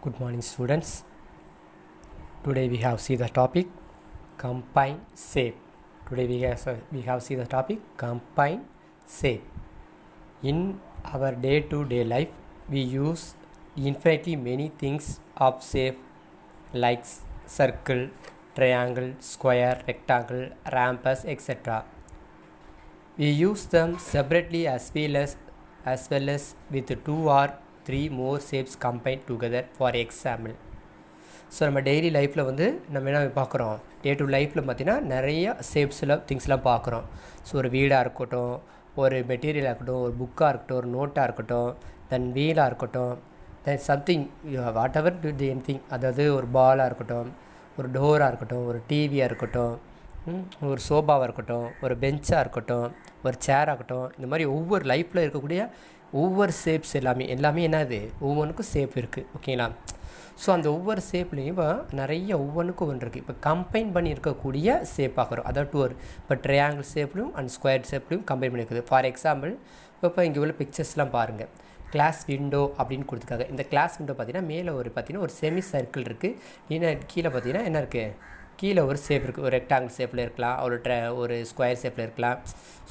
Good morning, students. Today we have see the topic combine shape. Today we have see the topic combine shape. In our day-to-day life, we use infinitely many things of shape like circle, triangle, square, rectangle, rhombus, etc. We use them separately as well as with two or three more shapes combined together. For example, so நம்ம daily லைஃப்பில் வந்து நம்ம என்ன பார்க்குறோம், day to லைஃப்பில் பார்த்திங்கன்னா நிறைய ஷேப்ஸில் திங்ஸ்லாம் பார்க்குறோம். ஸோ ஒரு வீடாக இருக்கட்டும், ஒரு மெட்டீரியலாக இருக்கட்டும், ஒரு புக்காக இருக்கட்டும், ஒரு நோட்டாக இருக்கட்டும், தென் வீலாக இருக்கட்டும், தென் something what ever to the anything, அதாவது ஒரு பாலாக இருக்கட்டும், ஒரு டோராக இருக்கட்டும், ஒரு டிவியாக இருக்கட்டும், ஒரு சோஃபாவாக இருக்கட்டும், ஒரு பெஞ்சாக இருக்கட்டும், ஒரு சேராக இருக்கட்டும், இந்த மாதிரி ஒவ்வொரு லைஃப்பில் இருக்கக்கூடிய ஒவ்வொரு ஷேப்ஸ் எல்லாமே என்னது, ஒவ்வொன்றுக்கும் ஷேப் இருக்குது. ஓகேங்களா? ஸோ அந்த ஒவ்வொரு ஷேப்லேயும் இப்போ நிறைய ஒவ்வொன்றுக்கும் ஒன்று இருக்குது. இப்போ கம்பைன் பண்ணி இருக்கக்கூடிய ஷேப் பார்க்குறோம், அதாவது டூர் இப்போ ட்ரையாங்கிள் ஷேப்லையும் அண்ட் ஸ்கொயர் ஷேப்லையும் கம்பைன் பண்ணியிருக்குது. ஃபார் எக்ஸாம்பிள் இப்போ இங்கே உள்ள பிக்சர்ஸ்லாம் பாருங்கள். கிளாஸ் விண்டோ அப்படின்னு கொடுத்துருக்காங்க. இந்த கிளாஸ் விண்டோ பார்த்திங்கன்னா மேலே ஒரு செமி சர்க்கிள் இருக்குது. இன்னும் கீழே பார்த்திங்கன்னா என்ன இருக்குது, கீழே ஒரு ஷேப் இருக்குது. ஒரு ரெக்டாங்கிள் ஷேப்பில் இருக்கலாம், ஒரு ஸ்கொயர் ஷேப்பில் இருக்கலாம்.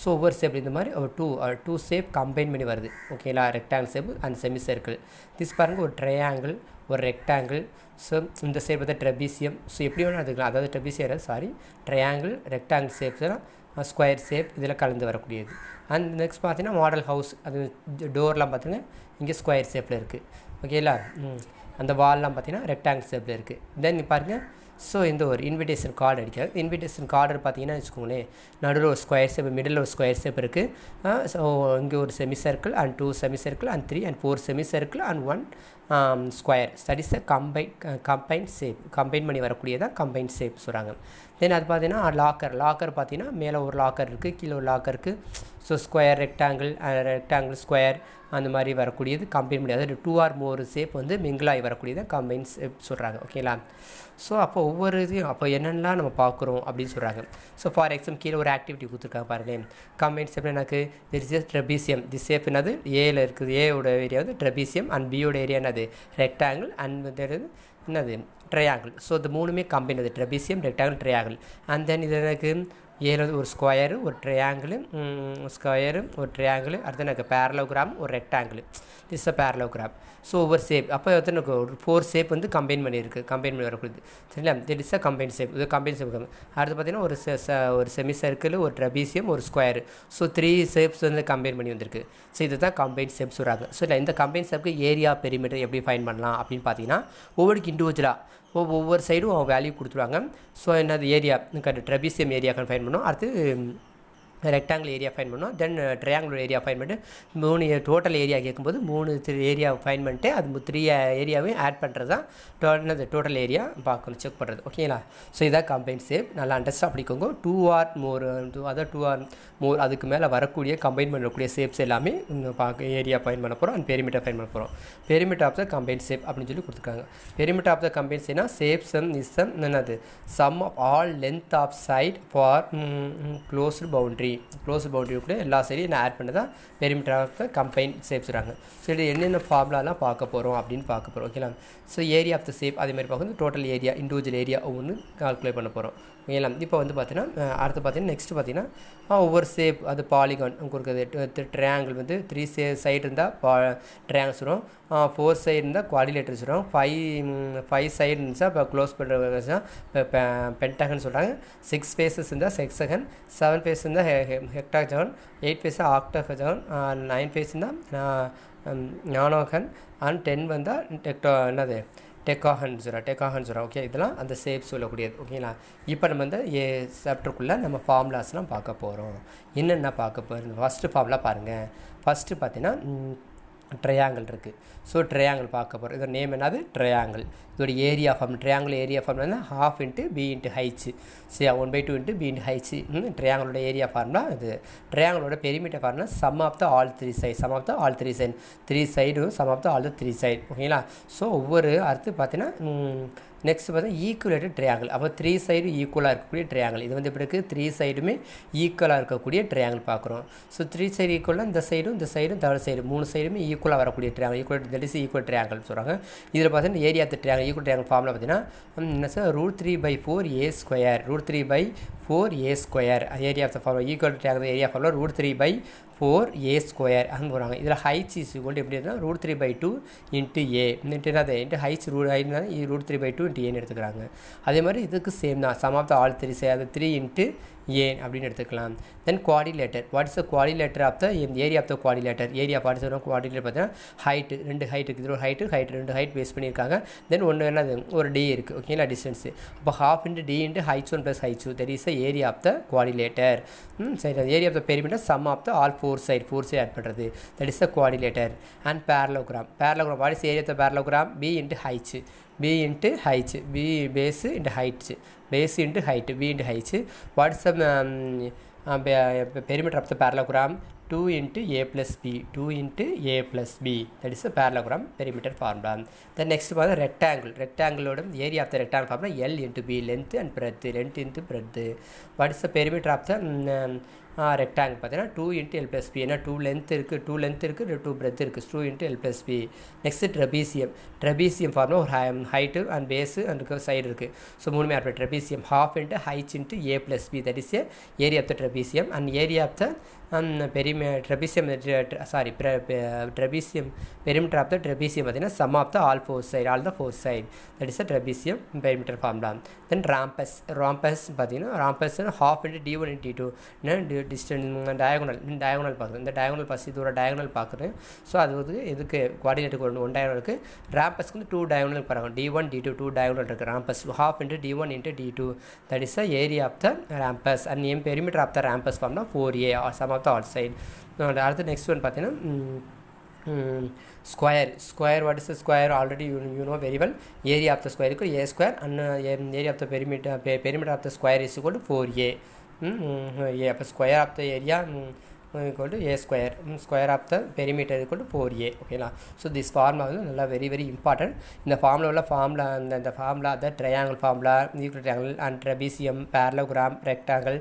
ஸோ ஒவ்வொரு ஷேப் இந்த மாதிரி ஒரு டூ ஷேப் கம்பைன் பண்ணி வருது. ஓகேங்களா? Rectangle shape and semi circle. This பாருங்கள், ஒரு ட்ரையாங்கிள், ஒரு ரெக்டாங்கிள். ஸோ இந்த ஷேப் வந்து ட்ரெபீசியம். ஸோ எப்படி வேணும் அதுக்கலாம், அதாவது ட்ரெபீசியம் ட்ரையாங்கிள், ரெக்டாங்கிள் ஷேப்ஸ்லாம் ஸ்கொயர் ஷேப் இதில் கலந்து வரக்கூடியது. அண்ட் நெக்ஸ்ட் பார்த்தீங்கன்னா மாடல் ஹவுஸ், அது டோர்லாம் பார்த்திங்கன்னா இங்கே ஸ்கொயர் ஷேப்பில் இருக்குது. ஓகேங்களா? அந்த வால்லாம் பார்த்திங்கன்னா ரெக்டாங்கிள் ஷேப்பில் இருக்குது. தென் பாருங்கள், ஸோ இந்த ஒரு இன்விடேஷன் கார்டு அடிக்காது. இன்விடேஷன் கார்டு பார்த்தீங்கன்னா வச்சுக்கோங்களேன், நடுவில் ஒரு ஸ்கொயர் ஷேப், மிடில் ஒரு ஸ்கொயர் ஷேப் இருக்குது. ஸோ இங்கே ஒரு semi circle and 2 semi circle and 3 and 4 semi circle and 1 square. That is combine shape. Combine பண்ணி வரக்கூடியதான் கம்பைன் ஷேப் சொல்கிறாங்க. தென் அது பார்த்தீங்கன்னா லாக்கர் பார்த்தீங்கன்னா மேலே ஒரு லாக்கர் இருக்குது, கீழே ஒரு லாக்கர் இருக்குது. ஸோ ஸ்கொயர், ரெக்டாங்கிள், ஸ்கொயர் அந்த மாதிரி வரக்கூடியது கம்பைன் பண்ணி, அதாவது 2 or more ஷேப் வந்து மிங்கிளாகி வரக்கூடியது கம்பைன் ஷேப் சொல்கிறாங்க. ஓகேங்களா? ஸோ அப்போ ஒவ்வொரு இதையும் அப்போ என்னென்னலாம் நம்ம பார்க்குறோம் அப்படின்னு சொல்கிறாங்க. ஸோ ஃபார் எக்ஸாம்பிள் கீழே ஒரு ஆக்டிவிட்டி கொடுத்துருக்காங்க பாருங்களேன். கம்பைன் ஷேப் எனக்கு this is trapezium. The shape என்னது, ஏல இருக்குது, ஏவோட ஏரியா வந்து ட்ரெபீசியம் அண்ட் பியோட ஏரியா என்னது ரெக்டாங்கிள் அண்ட் என்னது ட்ரையாங்கிள். ஸோ இது மூணுமே கம்பைன், அது trapezium, rectangle, triangle. And then இது எனக்கு ஏழு ஒரு ஸ்கொயரு, ஒரு ட்ரையாங்கிள், ஒரு ட்ரையாங்கிள். அடுத்து எனக்கு பேரலோகிராம், ஒரு rectangle. This a parallelogram. So ஒவ்வொரு ஷேப் அப்போ எனக்கு ஒரு 4 ஷேப் வந்து கம்பைன் பண்ணி வரக்கூடியது. சரிங்களா? திட் இஸ் அ கம்பைன் ஷேப். இது கம்பைன் ஷேப். அடுத்து பார்த்தீங்கன்னா ஒரு செமி சர்க்கிள், ஒரு ட்ரெபீசியம், ஒரு ஸ்கொயர். ஸோ 3 ஷேப்ஸ் வந்து கம்பைன் பண்ணி வந்திருக்கு. ஸோ இது தான் கம்பைன் ஷேப் சொல்கிறாங்க. ஸோ இல்லை இந்த கம்பைன் ஷேப்புக்கு ஏரியா பெரிமீட்டர் எப்படி ஃபைன் பண்ணலாம் அப்படின்னு பார்த்தீங்கன்னா ஒவ்வொருக்கு இண்டிவிஜுவலாக ஒவ்வொரு சைடும் அவங்க வேல்யூ கொடுத்துருவாங்க. ஸோ என்னது ஏரியா ட்ரெபீசியம் ஏரியா ஃபைன் பண்ணணும். அடுத்து ரெக்டாங்கிள் ஏரியா ஃபைன் பண்ணோம். தென் ட்ரையாங்கிள் ஏரியா ஃபைன் பண்ணிட்டு 3 டோட்டல் ஏரியா கேட்கும்போது 3 ஏரியா ஃபைன் பண்ணிட்டு அது 3 ஏரியாவையும் ஆட் பண்ணுறது தான் டோட்டல் ஏரியா பார்க்கணும், செக் பண்ணுறது. ஓகேங்களா? ஸோ இதான் கம்பைன் ஷேப். நல்லா அண்டர்ஸ்டாண்ட் பண்ணிக்கோங்க. 2 or more, அதாவது 2 or more அதுக்கு மேலே வரக்கூடிய கம்பைன் பண்ணக்கூடிய ஷேப்ஸ் எல்லாமே ஏரியா ஃபைன் பண்ண போகிறோம் அண்ட் பெரிமீட்டர் ஃபைன் பண்ண போகிறோம். Perimeter of the combine shape அப்படின்னு சொல்லி கொடுத்துருக்காங்க. பெரிமீட்டர் ஆஃப் த கம்பைன் ஷேப்னா ஷேப்ஸ் இஸ் என்னது sum of all length of side for closed boundary. Close பவுண்டரிக்குள்ளே எல்லா சைடையும் நான் ஆட் பண்ணி தான் perimeter of the combine shape சொல்கிறாங்க. ஸோ இது என்னென்ன ஃபார்முலாலாம் பார்க்க போகிறோம் அப்படின்னு பார்க்க போகிறோம். ஓகேங்களா? So area of the shape அதேமாதிரி பார்க்கும்போது டோட்டல் ஏரியா, இண்டிவிஜுவல் ஏரியா ஒவ்வொன்று கால்குலேட் பண்ண போகிறோம். ஓகேங்களா? இப்போ வந்து பார்த்தீங்கன்னா அடுத்து பார்த்தீங்கன்னா நெக்ஸ்ட்டு பார்த்தீங்கன்னா ஒவ்வொரு ஷேப், அது பாலிகான் கொடுக்குறது. ட்ரையாங்கிள் வந்து 3 சைடு இருந்தால் ட்ரையாங்கிள்ஸ் வரும், 4 சைடு இருந்தால் குவாடிலேட்டர்ஸ் வரும், 5 சைடு இருந்துச்சா இப்போ க்ளோஸ் பண்ணுற பென்டகன் சொல்கிறாங்க. 6 ஃபேஸஸ் இருந்தால் செக்ஸகன், 7 ஃபேஸ் இருந்தால் ஹெக்டாகன், 8 ஃபேஸ் ஆக்டாகன், 9 ஃபேஸ் இருந்தால் நானோகன் அண்ட் 10 வந்தால் டெக்காஹன் சொல்கிறோம். ஓகே, இதெல்லாம் அந்த ஷேப் சொல்லக்கூடியது. ஓகேங்களா? இப்போ நம்ம வந்து சாப்டருக்குள்ளே நம்ம ஃபார்முலாஸ்லாம் பார்க்க போகிறோம். என்னென்ன பார்க்க போகிறோம்? ஃபஸ்ட்டு ஃபார்முலா பாருங்கள். ஃபஸ்ட்டு பார்த்தீங்கன்னா ட்ரையாங்கிள் இருக்குது. ஸோ ட்ரையாங்கிள் பார்க்க போகிறோம். இதோட நேம் என்னது ட்ரையாங்கிள். இதோட area form triangle area form வந்து 1/2 × b × h. சரி, 1/2 × b × h. ட்ரையாங்கிளோட ஏரியா ஃபார்ம்னா இது. ட்ரையாங்கிளோட பெரிமீட்டர் ஃபார்ம்னா sum of the all 3 side. 3 சைடும் sum of the all 3 side. ஓகேங்களா? ஸோ ஒவ்வொரு அடுத்து பார்த்தீங்கன்னா நெக்ஸ்ட் பார்த்தீங்கன்னா ஈக்குவலேட்டட் ட்ரையாங்கிள். அப்போ 3 சைடு ஈக்குவலாக இருக்கக்கூடிய ட்ரையாங்கிள். இது வந்து எப்படி இருக்குது, 3 சைடுமே ஈக்குவலாக இருக்கக்கூடிய ட்ரையாங்கிள் பார்க்குறோம். ஸோ 3 சைடு ஈக்குவலாக இந்த சைடும் தேர்ட் சைடு 3 சைடுமே ஈக்குவலாக வரக்கூடிய triangle, equal that is equal triangle சொல்கிறாங்க. இதில் பார்த்தீங்கன்னா area of the triangle, equal triangle ஃபார்மில் பார்த்தீங்கன்னா என்ன sir, √3/4a², √3/4a². Area of the formula equal triangle area formula √3/4a² அப்படின்னு போகிறாங்க. இதில் ஹைட்ஸ் இஸ் ஈக்குவல் எப்படி இருந்தால் √3/2 into A into heights √3/2 into ஏன்னு எடுத்துக்கிறாங்க. அதே மாதிரி இதுக்கு சேம் தான், சம் ஆஃப் த ஆல் 3 அது 3 இன்ட்டு ஏ அப்படின்னு எடுத்துக்கலாம். Then quadrilateral, what is the quadrilateral of the area of the quadrilateral? Area பார்த்து குவாடிலேட்டர் பார்த்தீங்கன்னா ஹைட்டு 2 ஹைட் இருக்குது, இது ஒரு ஹைட்டு 2 ஹைட் பேஸ் பண்ணியிருக்காங்க. தென் ஒன்று என்னது, ஒரு டி இருக்குது, ஓகேங்களா, டிஸ்டன்ஸு. அப்போ ½ into D into h1 + h2 that is the area of the quadrilateral. சரி, area of the perimeter sum of the all 4 side add பண்ணுறது, that is the quadrilateral. And parallelogram, what is area of the parallelogram? b into h, b base into height, b into height. What is the perimeter of the parallelogram? 2 into a plus b, 2 into a plus b, that is the parallelogram perimeter formula. The next one is rectangle. Area of the rectangle formula L into b, length and breadth, What is the perimeter of the rectangle? பார்த்தீங்கன்னா 2 into L plus b, ஏன்னா 2 length இருக்குது, 2 breadth இருக்குது, 2 into L plus b. Next trapezium formula ஒரு height and base and side இருக்குது. So மூணுமே add பண்ணி trapezium ½ into h into a plus b, that is area of the trapezium. And area of the perimeter of the trapezium பார்த்தீங்கன்னா sum of the all the four side, that is the trapezium perimeter formula. Then rhombus பார்த்தீங்கன்னா rhombus ½ into d1 into d2, distance diagonal பார்க்குறேன். இந்த diagonal first இதோட diagonal பார்க்குறேன். So அது வந்து இதுக்கு குவாடினேட்டுக்கு one diagonal இருக்குது. rhombusக்கு வந்து 2 diagonal பாருங்க, d1 d2 2 diagonal இருக்குது. rhombus ½ into d1 into d2, that is the area of the rhombus. And perimeter of the rhombus formula 4a, or sum of the all side. அடுத்து next one பார்த்தீங்கன்னா square. What is the square? Already you know very well. Area of the square equal a square, and area of the perimeter of the square is equal to 4a. Square of the area equal to a square, square of the perimeter equal to 4a. Okay la. So this formula is very very important. In the formula the formula, the triangle formula, equal triangle and trapezium, parallelogram, rectangle,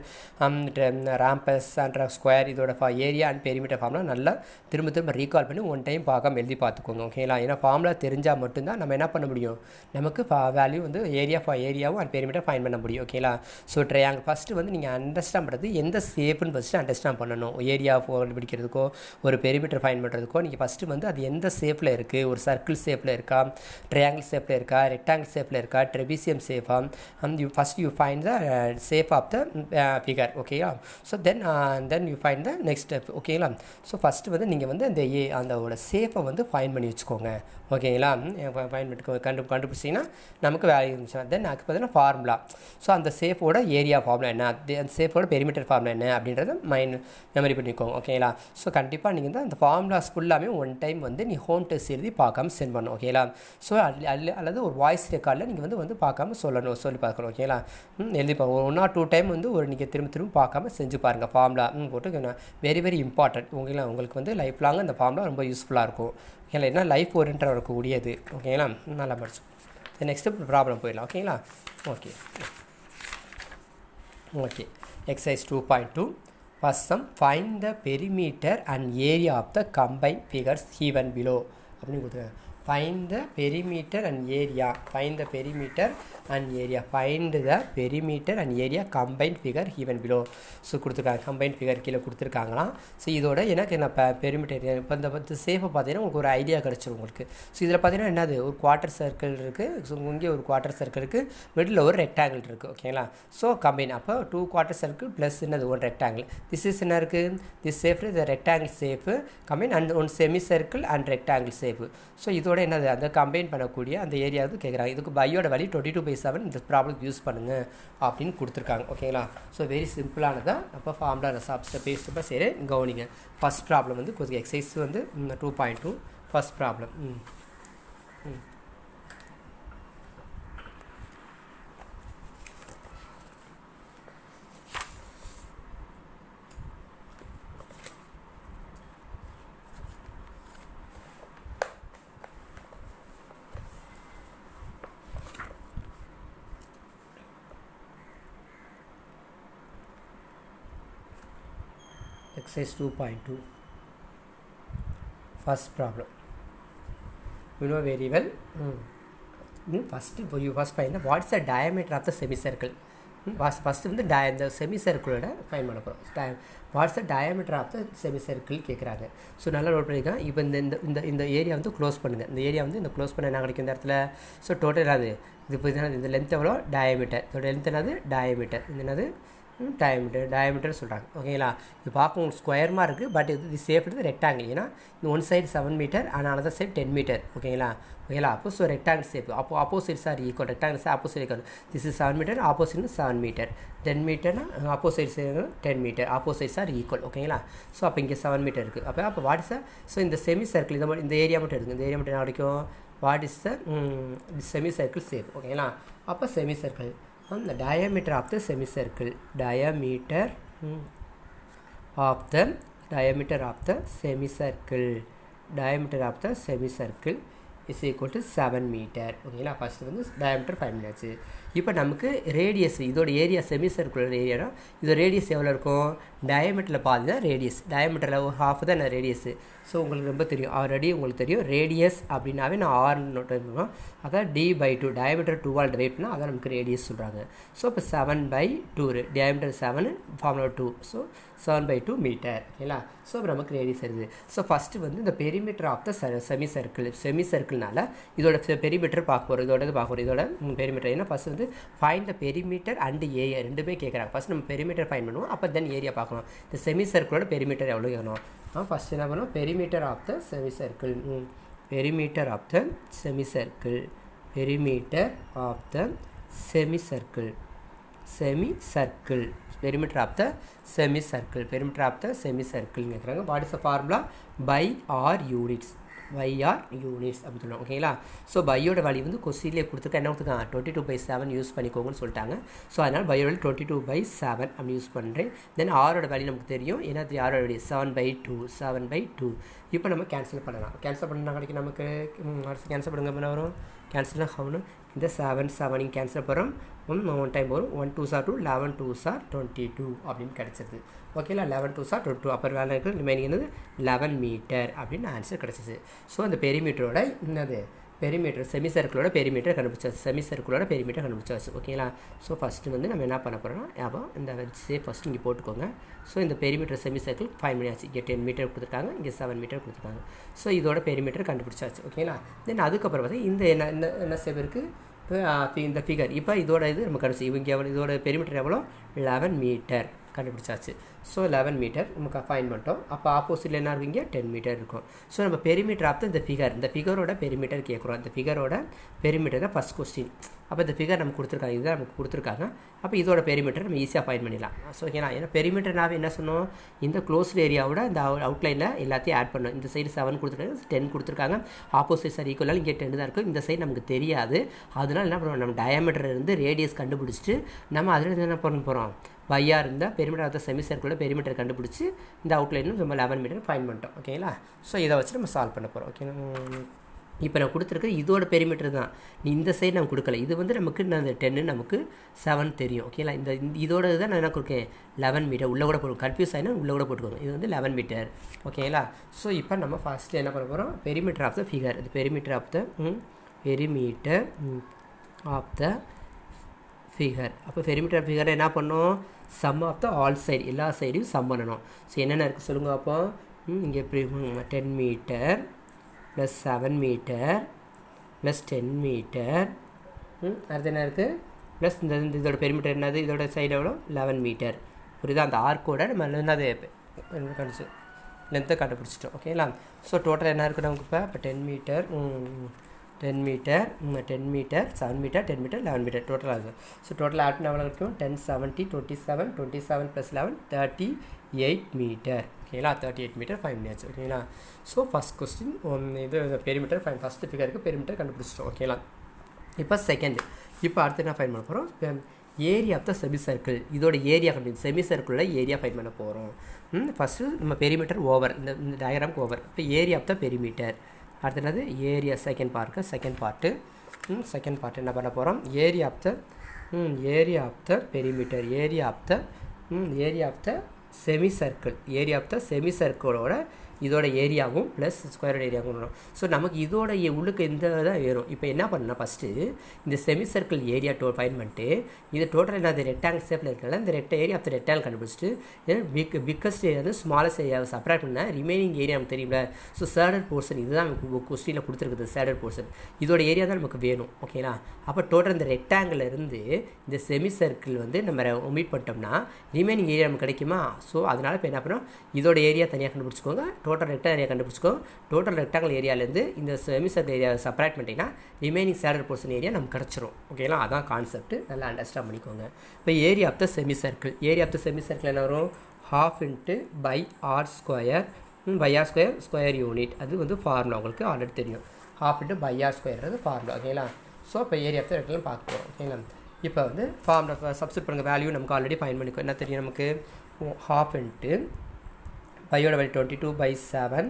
rhombus and square, இதோட area and perimeter formula நல்லா திரும்ப recall பண்ணி one time பார்க்காம எழுதி பார்த்துக்கோங்க. ஓகேங்களா, ஏன்னா formula தெரிஞ்சால் மட்டும்தான் நம்ம என்ன பண்ண முடியும், நமக்கு வேல்யூ வந்து ஏரியாவும் அண்ட் பெரிமீட்டர் ஃபைன் பண்ண முடியும். ஓகேங்களா. ஸோ ட்ரையாங்கிள் ஃபஸ்ட்டு வந்து நீங்கள் அண்டர்ஸ்டாண்ட் பண்ணுறது எந்த ஷேப்புன்னு ஃபஸ்ட்டு அண்டர்ஸ்டாண்ட் பண்ணணும். ஏரியா கண்டுபிடிக்கிறதுக்கோ ஒரு பெரிமீட்டர் ஃபைன் பண்ணுறதுக்கோ நீங்கள் ஃபஸ்ட்டு வந்து அது எந்த ஷேப்பில் இருக்குது, ஒரு சர்க்கிள் ஷேப்பில் இருக்கா, ட்ரையாங்கிள் ஷேப்பில் இருக்கா, ரெக்டாங்கிள் ஷேப்பில் இருக்கா, ட்ரெபீசியம் ஷேப்பா, you find the shape of the figure. ஓகேயா. So then you find the next step. ஓகேங்களா. ஸோ ஃபஸ்ட்டு வந்து நீங்கள் வந்து அந்தோட ஷேப்பை வந்து ஃபைன் பண்ணி வச்சுக்கோங்க. ஓகேங்களா. ஃபைன் பண்ணி கண்டுபிடிச்சிங்கன்னா நமக்கு வேல்யூ இருந்துச்சு. தென் அதுக்கு பார்த்தீங்கன்னா ஃபார்முலா. ஸோ அந்த ஷேப்போட ஏரியா ஃபார்முலா என்ன, அந்த ஷேப்போட பெரிமீட்டர் ஃபார்முலா என்ன அப்படின்றத மெமரி பண்ணிக்கோங்க. ஓகேங்களா. ஸோ கண்டிப்பாக நீங்கள் வந்து அந்த ஃபார்முலாஸ் ஃபுல்லாமே ஒன் டைம் வந்து நீ ஹோம் டெஸ்ட் எழுதி பார்க்காம சென்ட் பண்ணணும். ஓகேங்களா. ஸோ அல்லது ஒரு வாய்ஸ் ரெக்கார்டில் நீங்கள் வந்து பார்க்காம சொல்லி பார்க்கணும். ஓகேங்களா. எழுதி பார்க்கணும். 1 or 2 டைம் வந்து நீங்கள் திரும்ப பார்க்காம செஞ்சு பாருங்கள். ஃபார்முலா போட்டு வெரி வெரி இம்பார்ட்டன்ட். ஓகேங்களா. உங்களுக்கு வந்து லைஃப் லாங் அந்த ஃபார்முலா ரொம்ப யூஸ்ஃபுல்லாக இருக்கும். ஓகேங்களா. ஏன்னா லைஃப் ஓரியன்டாக இருக்கக்கூடியது. ஓகேங்களா. நல்லா படிச்சு நெக்ஸ்ட்டு ப்ராப்ளம் போயிடலாம். ஓகேங்களா. Okay exercise 2.2. First sum, find the perimeter and area of the combined figures given below. அப்படின்னு கொடுத்துருக்காங்க. Find the perimeter and area. Find the perimeter and area combined figure given below. So கொடுத்துருக்காங்க. Combined figure கீழே கொடுத்துருக்காங்களாம். So இதோட எனக்கு என்ன perimeter இப்போ இந்த சேஃபை பார்த்தீங்கன்னா உங்களுக்கு ஒரு ஐடியா கிடச்சிரும் உங்களுக்கு. ஸோ இதில் பார்த்தீங்கன்னா என்னது, ஒரு குவார்ட்டர் சர்க்கிள் இருக்குது. ஸோ இங்கே ஒரு குவார்ட்டர் சர்க்கிள் இருக்குது, மிடில் ஒரு ரெக்டாங்கிள் இருக்குது. ஓகேங்களா. ஸோ கம்பைன் அப்போ 2 குவார்ட்டர் சர்க்கிள் ப்ளஸ் என்னது 1 ரெக்டாங்கிள். திஸ் இஸ் என்ன இருக்குது, this safe the rectangle safe combine and 1 semi circle and rectangle safe. So இதோட என்னது அந்த கம்பைன் பண்ணக்கூடிய அந்த ஏரியாவுக்கு கேட்குறாங்க. இதுக்கு பையோட வேல்யூ 22/7 இந்த ப்ராப்ளம் யூஸ் பண்ணுங்கள் அப்படின்னு கொடுத்துருக்காங்க. ஓகேங்களா. ஸோ வெரி சிம்பிளானதான். அப்போ ஃபார்முலா ஸ்டெப் சரி கவனிங்க. ஃபஸ்ட் ப்ராப்ளம் வந்து கொஞ்சம் எக்ஸசைஸ் வந்து 2.2 first problem. exercise 2.2 first problem. You know very well. First you first find what is the diameter of the semicircle. First வந்து இந்த செமிசர்க்கிளோட ஃபைன் பண்ண போகிறோம். What's the diameter of the semicircle கேட்குறாங்க. So நல்லா note பண்ணிக்கலாம். இப்போ இந்த ஏரியா வந்து க்ளோஸ் பண்ணுங்கள். இந்த ஏரியா வந்து இந்த க்ளோஸ் பண்ண என்ன கிடைக்கும் இந்த இடத்துல. ஸோ டோட்டல் அது இது இப்போ இந்த லென்த் எவ்வளோ டயமீட்டர். இதோட லென்த் என்னது டயமீட்டர். இது என்னது டயமீட்டர் சொல்கிறாங்க. ஓகேங்களா. இது பார்க்க உங்களுக்கு ஸ்கொயர்மாக இருக்குது. பட் இது சேஃப்டு ரெக்டாங்கிள். ஏன்னா இந்த one side 7 metre and another side 10 metre. ஓகேங்களா. அப்போ ஸோ ரெக்டாங்கிள் ஷேப். அப்போ opposites are equal. Rectangles opposite equal. This is 7 metre, opposite 7 metre. 10 மீட்டர்னா opposites 10 metre, opposites are equal. ஓகேங்களா. ஸோ அப்போ இங்கே 7 மீட்டர் இருக்குது. அப்போ வாட் இஸ் ஸோ இந்த செமி சர்க்கிள் இந்த ஏரியா மட்டும் இருக்குது. இந்த ஏரியா மட்டும் என்ன கிடைக்கும். What is the semi circle shape. ஓகேங்களா. அப்போ semi circle the diameter of the semicircle, diameter of the semicircle is equal to 7 meter. ஓகேங்களா. ஃபஸ்ட்டு வந்து டயமீட்டர் 5 மினிட்ஸு. இப்போ நமக்கு ரேடியஸ் இதோட ஏரியா செமிசர்க்குலர் ஏரியானா இதோட ரேடியஸ் எவ்வளோ இருக்கும். டயமீட்டரில் பாதி தான் ரேடியஸ். டயமீட்டரில் ஒரு ஹாஃப் தான் ரேடியஸு. ஸோ உங்களுக்கு ரொம்ப தெரியும் ஆல்ரெடி உங்களுக்கு தெரியும் ரேடியஸ் அப்படின்னாவே நான் ஆர் நோட் பண்ணுவோம். அதான் d/2 டயமீட்டர் 2ஆல் டிவைட் பண்ணால் அதான் நமக்கு ரேடியஸ் சொல்கிறாங்க. ஸோ இப்போ 7/2 டயமீட்டர் 7 ஃபார்முலா 2. So 7/2 metre. ஓகேங்களா. ஸோ இப்போ நமக்கு ரேடியஸ் வருது. ஸோ ஃபஸ்ட்டு வந்து இந்த பெரிமீட்டர் ஆஃப் த செமிசர்க்கிள்னால இதோட பெரிமீட்டர் பார்க்க போகிறோம். இதோட பார்க்க போகிறோம். இதோட பெரிமீட்டர் ஏன்னா ஃபஸ்ட்டு வந்து find the perimeter and area ரெண்டுமே கேட்குறாங்க. ஃபஸ்ட் நம்ம பெரிமீட்டர் ஃபைண்ட் பண்ணுவோம். அப்போ தென் ஏரியா பார்க்கணும். இந்த செமிசர்க்கிளோட பெரிமீட்டர் எவ்வளோ வேணும். ஃபஸ்ட் என்ன பண்ணுவோம். Perimeter of the semicircle. Perimeter of the semicircle. Perimeter of the semicircle. Perimeter of the semicircle. Perimeter of the semicircle கேட்குறாங்க. What is the formula. Pi R units. Units அப்படின்னு சொல்லுவாங்க. ஓகேங்களா. ஸோ பையோட value வந்து கொஸ்டின்லேயே கொடுத்துருக்கா என்ன கொடுத்துருக்காங்க 22/7 யூஸ் பண்ணிக்கோங்கன்னு சொல்லிட்டாங்க. ஸோ அதனால் பையோட 22/7 அப்படி யூஸ் பண்ணுறேன். தென் ஆரோட வேல்யூ நமக்கு தெரியும். ஏன்னா ஆரோட வேல்யூ 7/2. இப்போ நம்ம கேன்சல் பண்ணலாம். கேன்சல் பண்ணால் கிடைக்கும் நமக்கு. கேன்சல் பண்ணுங்க என்ன வரும். கேன்சல்னா ஆகணும். இந்த 7 இங்கே கேன்சல் பண்ணுறோம். ஒன் டைம் வரும். 1 2s are 2, 11 2s are 22 அப்படின்னு கிடச்சிது. ஓகேங்களா. 11 2s are 22. அப்புறம் வேலை இருக்குது ரிமைனிங் என்னது 11 மீட்டர் அப்படின்னு ஆன்சர் கிடச்சிது. ஸோ அந்த பெரிமீட்டரோட என்னது பெரிமீட்டர் செமிசர்க்கிளோட பெரிமீட்டர் கண்டுபிடிச்சாச்சு. ஓகேங்களா. ஸோ ஃபஸ்ட்டு வந்து நம்ம என்ன பண்ண போகிறோம்னா அப்போ இந்த வரிசையை ஃபஸ்ட்டு இங்கே போட்டுக்கோங்க. ஸோ இந்த பெரிமீட்டர் செமிசர்க்கிள் 5 மினிட்ஸ். இங்கே 10 மீட்டர் கொடுத்துருக்காங்க. இங்கே 7 மீட்டர் கொடுத்துருக்காங்க. ஸோ இதோட பெரிமீட்டர் கண்டுபிடிச்சாச்சு. ஓகேங்களா. தென் அதுக்கப்புறம் பார்த்தீங்கன்னா இந்த என்ன ஸ்டெப் இருக்குது. இப்போ இந்த ஃபிகர் இப்போ இதோட இது நம்ம கண்டுபிடிச்சி இவங்க எவ்வளோ இதோட பெரிமீட்டர் எவ்வளோ 11 மீட்டர் கண்டுபிடிச்சாச்சு. ஸோ 11 மீட்டர் நமக்கு ஃபைன் பண்ணிட்டோம். அப்போ ஆப்போசிட்டில் என்ன இருக்குங்க 10 மீட்டர் இருக்கும். ஸோ நம்ம பெரிமீட்டர் ஆஃப் இந்த ஃபிகரோட பெரிமீட்டர் கேட்குறோம். இந்த ஃபிகரோட பெரிமீட்டர் தான் ஃபஸ்ட் கொஸ்டின். அப்போ இந்த ஃபிகர் நமக்கு கொடுத்துருக்காங்க. இதுதான் நமக்கு கொடுத்துருக்காங்க. அப்போ இதோட பெரிமீட்டர் நம்ம ஈஸியாக ஃபைன் பண்ணிடலாம். ஸோ ஓகேனா. ஏன்னா பெரிமீட்டர்னாவே என்ன சொன்னோம் இந்த க்ளோஸ்டு ஏரியாவோட இந்த அவுட்லைனில் எல்லாத்தையும் ஆட் பண்ணணும். இந்த சைடு 7 கொடுத்துருக்காங்க, 10 கொடுத்துருக்காங்க. ஆப்போசிட் சார் ஈக்குவலாக இங்கே 10 தான் இருக்கும். இந்த சைடு நமக்கு தெரியாது. அதனால் என்ன பண்ணுவோம் நம்ம டயமீட்டர் இருந்து ரேடியஸ் கண்டுபிடிச்சிட்டு நம்ம அதில் என்ன பண்ண போகிறோம் பையாக இருந்தால் பெரிமீட்டர் ஆஃப் த செமிசர்க்கிளோட பெரிமீட்டர் கண்டுபிடிச்சி இந்த அவுட்லைனும் நம்ம 11 மீட்டர் ஃபைன் பண்ணிட்டோம். ஓகேங்களா. ஸோ இதை வச்சு நம்ம சால்வ் பண்ண போகிறோம். ஓகே. இப்போ நான் கொடுத்துருக்க இதோட பெரிமீட்டர் தான். இந்த சைடு நம்ம கொடுக்கல. இது வந்து நமக்கு அந்த 10 நமக்கு 7 தெரியும். ஓகேங்களா. இதோட தான் நான் என்ன கொடுக்கேன் 11 மீட்டர் உள்ளே கூட போடுவோம். கன்ஃபியூஸ் ஆகினா உள்ளே கூட போட்டுக்கோங்க. இது வந்து 11 மீட்டர். ஓகேங்களா. ஸோ இப்போ நம்ம ஃபஸ்ட்டு என்ன பண்ண போகிறோம் பெரிமீட்டர் ஆஃப் த ஃபிகர். இது பெரிமீட்டர் ஆஃப் த ஃபிகர். அப்போ பெரிமீட்டர் ஆஃப் ஃபிகர் என்ன பண்ணோம் sum of the all side எல்லா சைடையும் சம் பண்ணணும். ஸோ என்னென்ன இருக்குது சொல்லுங்கள். அப்போ இங்கே எப்படி 10 metre plus 7 metre plus 10 metre. அடுத்து என்ன இருக்குது ப்ளஸ் இதோட பெரிமீட்டர் என்னது இதோட சைடு எவ்வளோ 11 மீட்டர். புரியுதா. அந்த ஆர்க்கோட நம்ம என்னது கண்டுச்சு லென்த்தை கண்டுபிடிச்சிட்டோம். ஓகேங்களா. ஸோ டோட்டல் என்ன இருக்குது நமக்கு இப்போ 10 metre 7 metre 10 metre 11 metre total ஆகுது. ஸோ டோட்டல் ஆட் பண்ண எவ்வளோ இருக்கும் 10 70 27 ப்ளஸ் 11 38 மீட்டர். ஓகேங்களா. 38 மீட்டர் 5 மினிட்ஸ். ஓகேங்களா. ஸோ ஃபஸ்ட் கொஸ்டின் இது பெரிமீட்டர் ஃபைன் ஃபஸ்ட்டு ஃபிகருக்கு பெரிமீட்டர் கண்டுபிடிச்சிட்டோம். ஓகேங்களா. இப்போ செகண்ட் இப்போ அடுத்து என்ன ஃபைன் பண்ண போகிறோம் ஏரியா ஆஃப் த செமிசர்க்கிள். இதோட ஏரியா செமிசர்க்கிளில் ஏரியா ஃபைன் பண்ண போகிறோம். ஃபஸ்ட்டு நம்ம பெரிமீட்டர் ஓவர் இந்த டயக்ராம்க்கு ஓவர். இப்போ ஏரியா ஆஃப் த பெரிமீட்டர். அடுத்து என்னது ஏரியா செகண்ட் பார்ட்டு என்ன பண்ண போகிறோம் area of the perimeter area of the semi circle area of the semi சர்க்கிளோட இதோட ஏரியாவும் ப்ளஸ் ஸ்கொயரோட ஏரியாவும் வரும். ஸோ நமக்கு இதோட உள்ளுக்கு இந்த தான் வேணும். இப்போ என்ன பண்ணணும், ஃபஸ்ட்டு இந்த செமி சர்க்கிள் ஏரியா ஃபைண்ட் பண்ணிட்டு இது டோட்டல் என்ன ரெக்டாங்கிள் ஷேப்பில் இருக்கனால இந்த ஏரியா ஆஃப் த ரெக்டாங்கிள் கண்டுபிடிச்சிட்டு பிக்கஸ்ட் ஏரியா வந்து ஸ்மாலஸ்ட் ஏரியாவை செப்பரேட் பண்ணால் ரிமைனிங் ஏரியா நமக்கு தெரியும்ல. ஸோ சேடட் போர்ஷன் இதுதான் நமக்கு கொஸ்டினில் கொடுத்துருக்குது. சேடட் போர்ஷன் இதோட ஏரியா தான் நமக்கு வேணும். ஓகேங்களா, அப்போ டோட்டல் இந்த ரெக்டாங்கிள் இருந்து இந்த செமி சர்க்கிள் வந்து நம்ம ஒமிட் பண்ணிட்டோம்னா ரிமைனிங் ஏரியா நமக்கு கிடைக்குமா. ஸோ அதனால் இப்போ என்ன பண்ணோம், இதோட ஏரியா தனியாக கண்டுபிடிச்சிக்கோங்க, டோட்டல் ரெக்டாங்கிள் ஏரியா கண்டுபிடிச்சிக்கோங்க. டோட்டல் ரெக்டாங்கிள் ஏரியாவிலேருந்து இந்த செமி சர்க்கிள் ஏரியாவை செப்பரேட் பண்ணிட்டீங்கன்னா ரிமைனிங் சேடட் போர்ஷன் ஏரியா நமக்கு கிடச்சிரும். ஓகேங்களா, அதான் கான்செப்ட், நல்லா அண்டர்ஸ்டாண்ட் பண்ணிக்கோங்க. இப்போ area of the semi circle, area of the semi circle என்ன வரும், ½ by r square by r square square unit. அது வந்து ஃபார்முலா உங்களுக்கு ஆல்ரெடி தெரியும். ½ by r ஸ்கொயர்றது ஃபார்முலா. ஓகேங்களா, ஸோ இப்போ ஏரியா ஆஃப் த ரெக்டாங்கிள் பார்க்க போகிறோம். ஓகேங்களா, இப்போ வந்து ஃபார்முலா சப்ஸ்டிட் பண்ணுங்கள். வேல்யூ நமக்கு ஆல்ரெடி ஃபைண்ட் பண்ணிக்கோ. என்ன தெரியும் நமக்கு, ½ பையோட வேல்யூ 22/7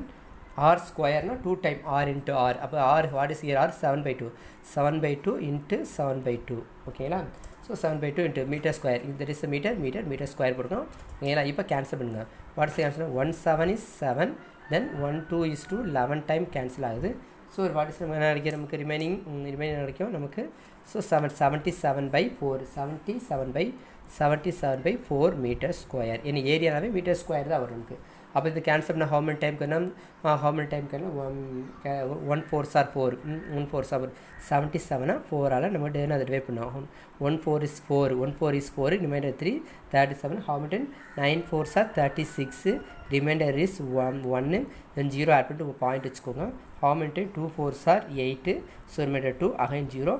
r ஸ்கொயர்னா 2 டைம் r இன்ட்டு r. அப்போ r what is here, r 7/2 7/2 into 7/2. ஓகேங்களா, so 7/2 into metre square, that is metre square போட்டுக்கணும். ஓகேங்களா, இப்போ கேன்சல் பண்ணுங்கள். What is cancel, 1 7 is 7, then 1 2 is 2, 11 time cancel ஆகுது. ஸோ வாட் இஸ் என்ன கிடைக்கும் நமக்கு, ரிமைனிங் கிடைக்கும் நமக்கு. So 77/4 77/4 metre square. என்ன ஏரியாவே மீட்டர் ஸ்கொயர் தான் வரும் நமக்கு. அப்போ இது கேன்சல் பண்ணால் how many time 1 4s are 4 1 4s are 77 4ஆல் நம்ம அதை டிவைட் பண்ணோம். 1 4 is 4 remainder 3 37. how many 9 4s are 36, remainder is 1 then 0 add பண்ணிட்டு பாயிண்ட் வச்சுக்கோங்க. how many 2 4s are 8, so remainder 2 again 0.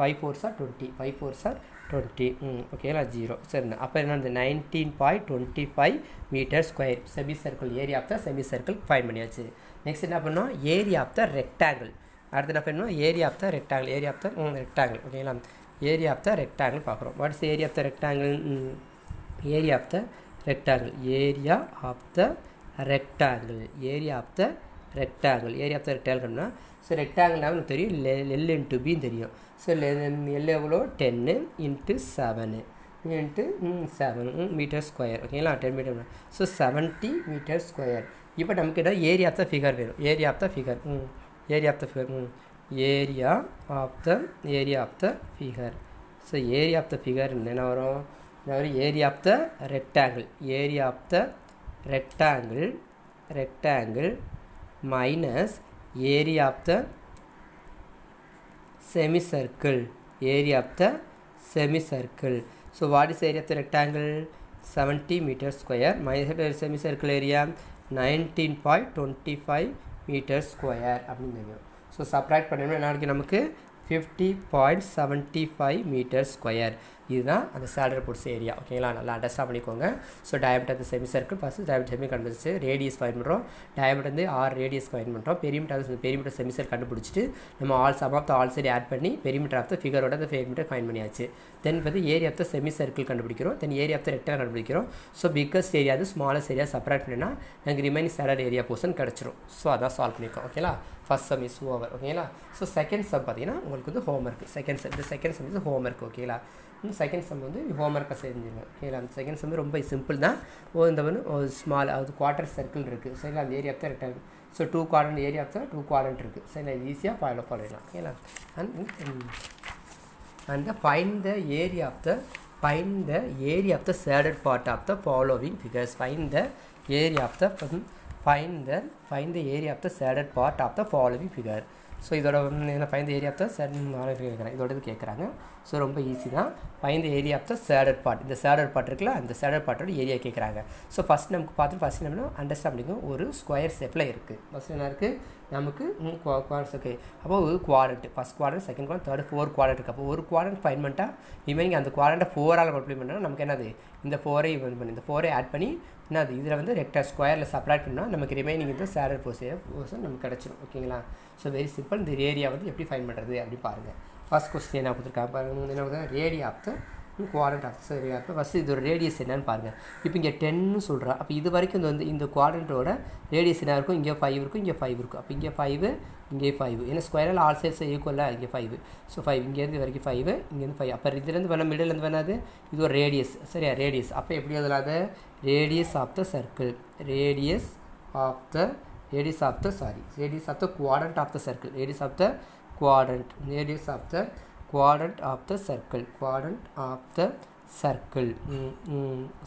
5 4s are 20 5 4s are 20. ஓகேங்களா, 0. சரிண்ணா, அப்போ என்ன 19.25 metre square semi circle area of the semi circle find பண்ணியாச்சு. Next என்ன பண்ணோம், area of the rectangle. அடுத்து என்ன பண்ணணும், area of the rectangle rectangle. ஓகேங்களா, ஏரியா ஆஃப் த ரெக்டாங்கிள் பார்க்குறோம். What is area of the rectangle, area of the rectangle ரெக்டாங்கிள்னா so ரெக்டாங்கிள்னா நமக்கு தெரியும் L இன்ட்டு பின்னு தெரியும். ஸோ L எவ்வளோ 10 இன்ட்டு 7 மீட்டர் ஸ்கொயர். ஓகேங்களா, 10 மீட்டர். So 70 metre square. இப்போ நமக்கு என்ன ஏரியா ஆஃப் த ஃபிகர் வேணும். Area of the figure so area of the figure என்ன வரும், area of the rectangle minus area of the semicircle. So what is area of the rectangle, 70 meter square minus semicircle area 19.25 meter square அப்படின்னு தெரியும். So subtract பண்ணணும் என்ன கிடைக்கும் நமக்கு, 50.75 metre square. இதுதான் அந்த சேடட் போர்ட்ஸ் ஏரியா. ஓகேங்களா, நல்லா அண்டர்ஸ்டாண்ட் பண்ணிக்கோங்க. ஸோ டயமீட்டர் அந்த செமி சர்க்கிள் ஃபஸ்ட்டு டயமீட்டர் கண்டுபிடிச்சி ரேடியஸ் ஃபைண்ட் பண்ணுறோம். டயமீட்டர் வந்து 6 ரேடியஸ் ஃபைண்ட் பண்ணுறோம். பெரிமீட்டர் செமி சர்க்கிள் கண்டுபிடிச்சிட்டு நம்ம sum of the all side add பண்ணி பெரிமீட்டர் ஆஃப் த ஃபிகரோட அந்த பெரிமீட்டர் ஃபைண்ட் பண்ணியாச்சு. தென் வந்து area of the semi circle கண்டுபிடிக்கிறோம். Then area of the rectangle கண்டுபிடிக்கிறோம். ஸோ பிக்கஸ்ட் ஏரியா அது ஸ்மாலஸ்ட் ஏரியா செப்பரேட் பண்ணினா எனக்கு ரிமைனிங் சேடட் ஏரியா போர்ஷன் கிடச்சிரும். ஸோ அதான் சால்வ் பண்ணியிருக்கோம். ஓகேங்களா, ஃபஸ்ட் சம் இஸ் ஓவர். ஓகேங்களா, ஸோ செகண்ட் சம் பார்த்தீங்கன்னா உங்களுக்கு வந்து homework. Second sum is homework. ஓகேங்களா, செகண்ட் சம் வந்து ஹோம்ஒர்க்கை செஞ்சுருங்க. ஓகேங்களா, அந்த செகண்ட் சம் ரொம்ப சிம்பிள் தான். இந்த வந்து ஒரு ஸ்மால் அது குவார்ட்டர் சர்க்கிள் இருக்குது. சரிங்களா, அந்த area of the rectangle. So 2 quadrant area of the 2 quadrant இருக்குது. சரிங்களா, இது ஈஸியாக ஃபாலோ பண்ணிடலாம். ஓகேங்களா, and find the area of the shaded part of the following figures. Find the area of the shaded part of the following figure. So இதோட என்ன find the area of the shaded கேட்குறேன். இதோட இது கேட்குறாங்க. So ரொம்ப easy தான். Find the area of the shaded part. இந்த shaded part இருக்குல்ல, அந்த சேடட் பார்ட்டோட ஏரியா கேட்குறாங்க. ஸோ ஃபஸ்ட் நமக்கு ஃபஸ்ட் நம்ம அண்டர்ஸ்டாண்ட் பண்ணிக்கோங்க. ஒரு ஸ்கொயர் ஷேப்பில் இருக்குது. ஃபஸ்ட் என்ன இருக்குது நமக்கு குவாட்ரண்ட்ஸ் இருக்குது. அப்போ ஒரு quadrant, first quadrant, second quadrant, third 4 quadrant இருக்குது. அப்போ ஒரு குவாட்ரண்ட் ஃபைண்ட் பண்ணிட்டா ரிமைனிங் அந்த குவாட்ரண்ட்டை 4ஆல் மல்டிப்ளை பண்ணால் நமக்கு என்னது, இந்த 4ஐ இந்த 4ஐ ஆட் பண்ணி என்னது இதில் வந்து ரெக்டாங்கிள் ஸ்கொயரில் செப்பரேட் பண்ணால் நமக்கு ரிமைனிங் இந்த சேடட் போர்ஷன் நமக்கு கிடச்சிடும். ஓகேங்களா, ஸோ வெரி சிம்பிள். இந்த ஏரியா வந்து எப்படி ஃபைண்ட் பண்ணுறது அப்படி பாருங்கள். ஃபர்ஸ்ட் கொஸ்டின் என்ன கொடுத்துருக்காங்க பாருங்கள். என்ன ரேடியா ஆஃப் த குவாட்ரண்ட் ஆஃப் சரி. அப்போ ஃபஸ்ட்டு இதோட ரேடியஸ் என்னன்னு பாருங்கள். இப்போ இங்கே 10ன்னு சொல்கிறா. அப்போ இது வரைக்கும் இது வந்து இந்த குவாட்ரண்ட்டோட ரேடியஸ் என்ன இருக்கும்? இங்கே 5 இருக்கும், இங்கே 5 இருக்கும். அப்போ இங்கே 5, இங்கே 5. ஏன்னா ஸ்கொயரில் ஆல் சைட்ஸ் ஈக்குவலாக இங்கே 5. ஸோ 5 இங்கேருந்து வரைக்கும் 5, இங்கேருந்து 5. அப்போ இதுலேருந்து வேணால் மிடிலேருந்து வேணாது இது ஒரு ரேடியஸ். சரியா? ரேடியஸ். அப்போ எப்படி எழுதலாம்? Radius of the circle. Radius of the quadrant of the circle. Radius of the quadrant. Radius of the quadrant of the circle. Quadrant of the circle.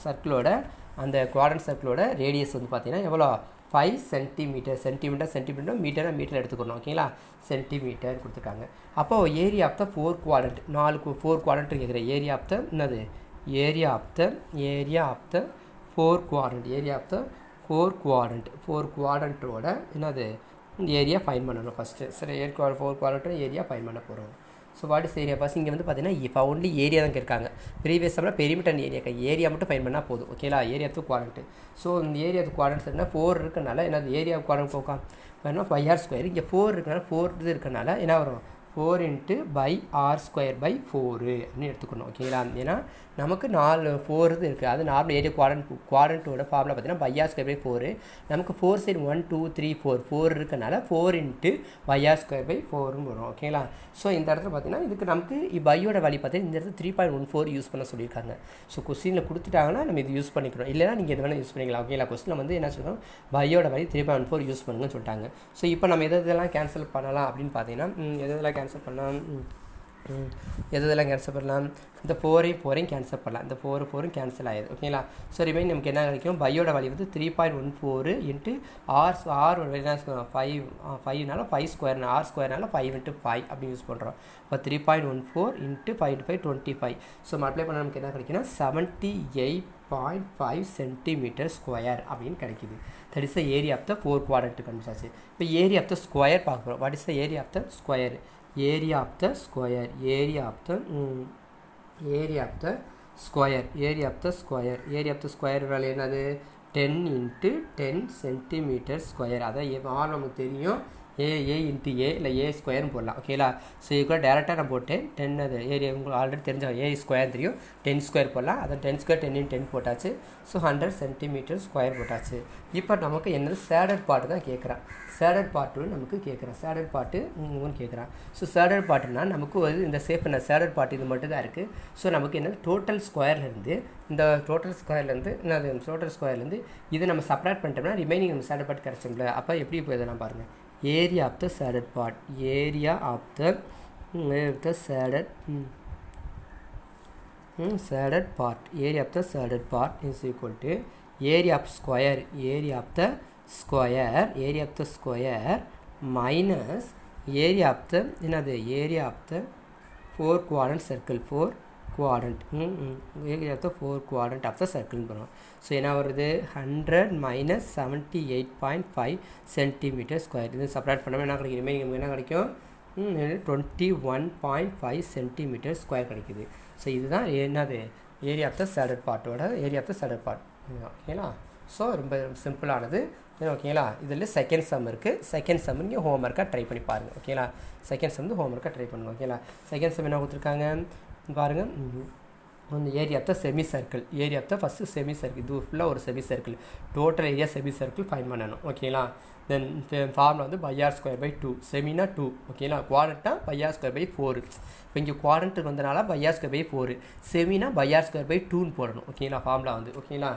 சர்க்கிளோட அந்த குவாட்ரண்ட் சர்க்கிளோட ரேடியஸ் வந்து பார்த்தீங்கன்னா எவ்வளோ? 5 சென்டிமீட்டர். சென்டிமீட்டர் மீட்டர் எடுத்துக்கணும். ஓகேங்களா? Centimetre கொடுத்துருக்காங்க. அப்போது area of the 4 quadrant, 4 quadrant கேட்குறேன். Area of the என்னது? Area of the 4 quadrant. Area of the 4 குவாட்ரண்ட்டோட என்னது ஏரியா ஃபைன் பண்ணணும் ஃபஸ்ட்டு. சரி, 4 குவாட்ரண்ட் ஏரியா ஃபைன் பண்ண போகிறோம். So what is area? First இங்கே வந்து பார்த்தீங்கன்னா இப்போ ஒன்லி ஏரியா தான் கேட்காங்க. ப்ரீவியஸ் சம்மில் பெரிமீட்டர் ஏரியா மட்டும் ஃபைன் பண்ணால் போதும். ஓகேலா? Area of quadrant. ஸோ இந்த ஏரியா ஆஃப் குவாட்ரண்ட் என்ன 4 இருக்கனால என்னது ஏரியா ஆஃப் குவாட்ரண்ட் போக்கா வேணும் 5r². இங்கே 4 இருக்கனால 4 இது இருக்கனால என்ன வரும்? 4 × r²/4 அப்படின்னு எடுத்துக்கணும். ஓகேங்களா? ஏன்னா நமக்கு 4 இது இருக்குது. அது நார்மல் ஏரியா குவாட்ரண்ட்டோட ஃபார்முலா பார்த்தீங்கன்னா r²/4. நமக்கு 4 சைடு 1 2 3 4 இருக்கனால 4 × r²/4ன்னு வரும். ஓகேங்களா? ஸோ இந்த இடத்துல பார்த்தீங்கன்னா இதுக்கு நமக்கு பையோட வேல்யூ பார்த்தீங்கன்னா இந்த இடத்துல 3.14 யூஸ் பண்ண சொல்லியிருக்காங்க. ஸோ கொஸ்டினில் கொடுத்துட்டாங்கன்னா நம்ம இது யூஸ் பண்ணிக்கிறோம். இல்லைனா நீங்கள் எது வேணால் யூஸ் பண்ணிக்கலாம். ஓகேங்களா? கொஸ்டினில் வந்து என்ன சொல்கிறோம்? பையோட வேல்யூ 3.14 யூஸ் பண்ணுங்கன்னு சொல்லிட்டாங்க. ஸோ இப்போ நம்ம எதெல்லாம் கேன்சல் பண்ணலாம் அப்படின்னு பார்த்தீங்கன்னா எதெல்லாம் கேன்சல் பண்ணலாம்? கேன்சல் பண்ணலாம்? இந்த 4ஐயும் கேன்சல் பண்ணலாம். இந்த 4 கேன்சல் ஆகிடுது. ஓகேங்களா? ஸோ ரிமைன் நமக்கு என்ன கிடைக்கும்? பையோட வேல்யூ வந்து 3.14 × r என்ன 5னால 5² r²னால 5 × 5 அப்படி யூஸ் பண்ணுறோம். இப்போ 3.14 × 5 × 5 25. ஸோ மல்டிப்ளை பண்ண நமக்கு என்ன கிடைக்குன்னா 78.5 சென்டிமீட்டர் ஸ்கொயர் அப்படின்னு கிடைக்குது. That is the area of the 4 quadrant கண்டுபிடிச்சாச்சு. இப்போ ஏரியா ஆஃப் த ஸ்கொயர் பார்க்க போகிறோம். What is the area of the square? Area of the square. Area of the square value என்னது? 10 × 10 சென்டிமீட்டர் ஸ்கொயர். அதான் நமக்கு தெரியும் a × a இல்லை a² போடலாம். ஓகேங்களா? ஸோ இது கூட டேரெக்டாக நான் போட்டேன் 10 அது ஏரியா உங்களுக்கு ஆல்ரெடி தெரிஞ்ச a² தெரியும். 10² போடலாம். அதான் 10² 10 × 10 போட்டாச்சு. ஸோ 100 சென்டிமீட்டர் ஸ்கொயர் போட்டாச்சு. இப்போ நமக்கு என்னது சேடட் பார்ட்டு தான் கேட்குறான். சேடட் பார்ட்டு நமக்கு கேட்குறான். சேடட் பார்ட்டு கேட்குறான். ஸோ சேடட் பார்ட்டுனா நமக்கு இந்த சேஃப் என்ன சேடட் பார்ட்டு இது மட்டும் தான் இருக்குது. ஸோ நமக்கு என்னது டோட்டல் ஸ்கொயர்லேருந்து இது நம்ம செப்பரேட் பண்ணிட்டோம்னா ரிமைனிங் நம்ம சேடட் பார்ட் கிடச்சோம்ல. அப்போ எப்படி இப்போ இதெல்லாம் பாருங்கள். Area of the shaded part. Area of the shaded part. Area of the shaded part is equal to area of square. Area of the square minus area of the area of the 4 quadrant circle. 4 quadrant. Area of the 4 quadrant of the circle. So என்ன வருது? 100 - 78.5 centimetre square. இது separate பண்ணாமல் என்ன கிடைக்கும்? Remaining நமக்கு என்ன கிடைக்கும்? 21.5 centimetre square கிடைக்குது. ஸோ இதுதான் என்னது? ஏரியா ஆஃப் த சேடட் பார்ட்டோட area of the shaded part. ஓகேங்களா? ஸோ ரொம்ப சிம்பிளானது. ஓகேங்களா? இதில் செகண்ட் சம் இருக்குது. செகண்ட் சம் நீங்கள் ஹோம்ஒர்க்காக ட்ரை பண்ணி பாருங்கள். ஓகேங்களா? செகண்ட் சம் வந்து ஹோம்ஒர்க்காக ட்ரை பண்ணுங்கள். ஓகேங்களா? செகண்ட் சம் என்ன கொடுத்துருக்காங்க பாருங்கள். அந்த area of the semi circle. Area of the first semicircle. இது ஃபுல்லாக ஒரு semicircle. Total area semi circle find பண்ணணும். ஓகேங்களா? தென் ஃபார்முலா வந்து r²/2. செமினா 2. ஓகேங்களா? குவாட்ரண்ட்னா r²/4. இப்போ இங்கே குவாட்ரண்ட்டுக்கு வந்தனால r²/4. செமினா r²/2ன்னு போடணும். ஓகேங்களா? ஃபார்முலா வந்து. ஓகேங்களா?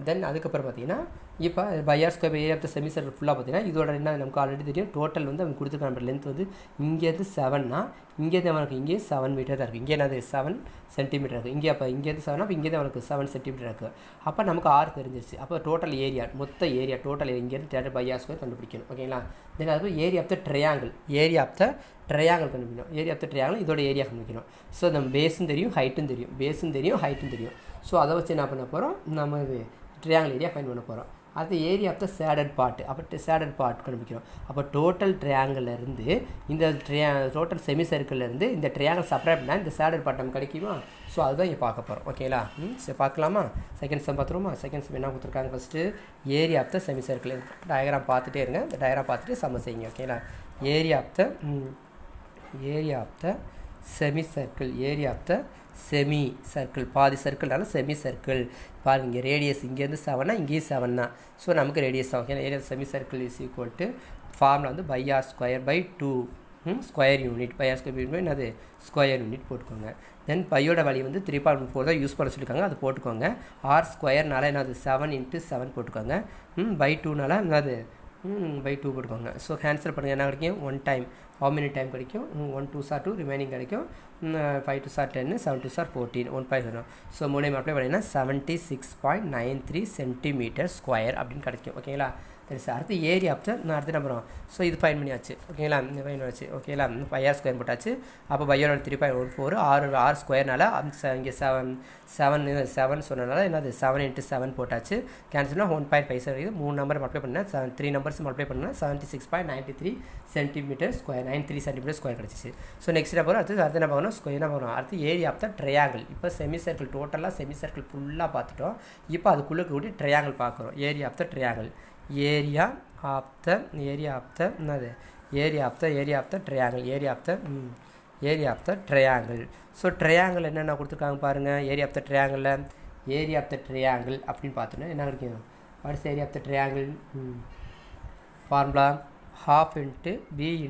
தென் அதுக்கப்புறம் பார்த்தீங்கன்னா இப்போ r² area of the semi circle ஃபுல்லாக பார்த்தீங்கன்னா இதோட என்ன நமக்கு ஆல்ரெடி தெரியும். டோட்டல் வந்து அவங்க கொடுத்துருக்காங்க லென்த் வந்து இங்கேருந்து 7னா இங்கேருந்து அவனுக்கு இங்கே 7 மீட்டர் தான் இருக்குது. இங்கே என்னது 7 சென்டிமீட்டர் இருக்குது. இங்கே அப்போ இங்கேருந்து 7 அப்போ இங்கேருந்து அவனுக்கு 7 சென்டிமீட்டர் இருக்குது. அப்போ நமக்கு r தெரிஞ்சிருச்சு. அப்போ டோட்டல் ஏரியா மொத்த ஏரியா டோட்டல் இங்கேருந்து r² கண்டுபிடிக்கணும். ஓகேங்களா? தென் அதுக்கு area of the triangle. Area of the triangle கண்டுபிடிக்கணும். ஏரியா ஆஃப் த ட்ரையாங்கிள் இதோட ஏரியா கண்டுபிடிக்கணும். ஸோ நம்ம பேஸும் தெரியும், ஹைட்டும் தெரியும். ஹைட்டும் தெரியும். ஸோ அதை வச்சு என்ன பண்ண போகிறோம்? நம்ம இது ட்ரையாங்கிள் ஏரியா ஃபைன் பண்ண போகிறோம். அது area of the shaded part. அப்போ சேடட் பார்ட் கண்டுபிடிக்கிறோம். அப்போ டோட்டல் ட்ரையாங்கிள்லேருந்து இந்த டோட்டல் செமி சர்க்கிள்லேருந்து இந்த ட்ரையாங்கிள் செப்பரேட் பண்ணால் இந்த சேடட் பார்ட் நம்ம கிடைக்குமா? ஸோ அதுதான் இங்கே பார்க்க போகிறோம். ஓகேங்களா? சரி பார்க்கலாமா? செகண்ட் சம் பார்த்துருவோமா? செகண்ட் சம் என்ன கொடுத்துருக்காங்க? First area of the semi circle diagram பார்த்துட்டே இருங்க. இந்த டயக்ராம் பார்த்துட்டு சம்ம செய்யுங்க. ஓகேங்களா? Area of the semi circle, area of the semi circle, பாதி சர்க்கிள்னால செமி சர்க்கிள். பாருங்க இங்கே ரேடியஸ் இங்கேருந்து 7னா இங்கேயும் 7 தான். ஸோ நமக்கு ரேடியஸ் ஆகும். ஏன்னா area semi circle is equal to formula வந்து pi R square by 2 square unit. Pi R square unit என்னது ஸ்கொயர் யூனிட் போட்டுக்கோங்க. தென் பையோட வேல்யூ வந்து 3.4 தான் யூஸ் பண்ண சொல்லியிருக்காங்க, அது போட்டுக்கோங்க. ஆர் ஸ்கொயர்னால என்னது 7 × 7 போட்டுக்கோங்க. பை 2னால என்னது பை 2 போட்டுக்கோங்க. ஸோ கேன்சல் பண்ணுங்கள், என்ன கிடைக்கும் 1 டைம். how many டைம் கிடைக்கும் 1 2s are 2 ரிமைனிங் கிடைக்கும். 5 2s are 10, 7 2s are 14, 1.0. So மூணையும் அப்ளை பண்ணிங்கன்னா 76.93 சென்டிமீட்டர் ஸ்கொயர் அப்படின்னு கிடைக்கும். ஓகேங்களா. சரி சார், அடுத்து ஏரியா ஆஃப் த அடுத்து என்ன பண்ணுறோம். ஸோ இது ஃபைன் பண்ணியாச்சு. ஓகேங்களா, இந்த ஃபைன் பண்ணியாச்சு. ஓகேங்களா, பை ஆர் ஸ்கொயர் போட்டாச்சு. அப்போ பையோட 3.14 ஆர் ஸ்கொயர்னால இங்கே 7 சொன்னனால என்னது 7 × 7 போட்டாச்சு. கேன்சல்னா 1.5 இருக்குது. 3 நம்பர் மல்டிப்ளை பண்ணால் 3 நம்பர்ஸ் மல்டிப்ளை பண்ணால் 76.93 சென்டிமீட்டர் ஸ்கொயர், 93 சென்டிமீட்டர் ஸ்கொயர் கிடச்சிச்சு. ஸோ நெக்ஸ்ட் என்ன அடுத்து என்ன பார்க்கணும், ஸ்கொயர் என்ன பார்க்கணும். அடுத்து ஏரியா ஆஃப் த ட்ரையாங்கிள். இப்போ செமி சர்க்கிள் டோட்டலாக செமி சர்க்கிள் ஃபுல்லாக பார்த்துட்டோம். இப்போ அதுக்குள்ளே கூட்டி ட்ரையாங்கிள் பார்க்குறோம். Area of the triangle, area of the என்னது area of the triangle. So triangle என்னென்ன கொடுத்துருக்காங்க பாருங்கள். ஏரியா ஆஃப் த ட்ரையாங்கிள் அப்படின்னு பார்த்தோன்னா என்ன கிடைக்கும். What's area of the triangle formula half × b ×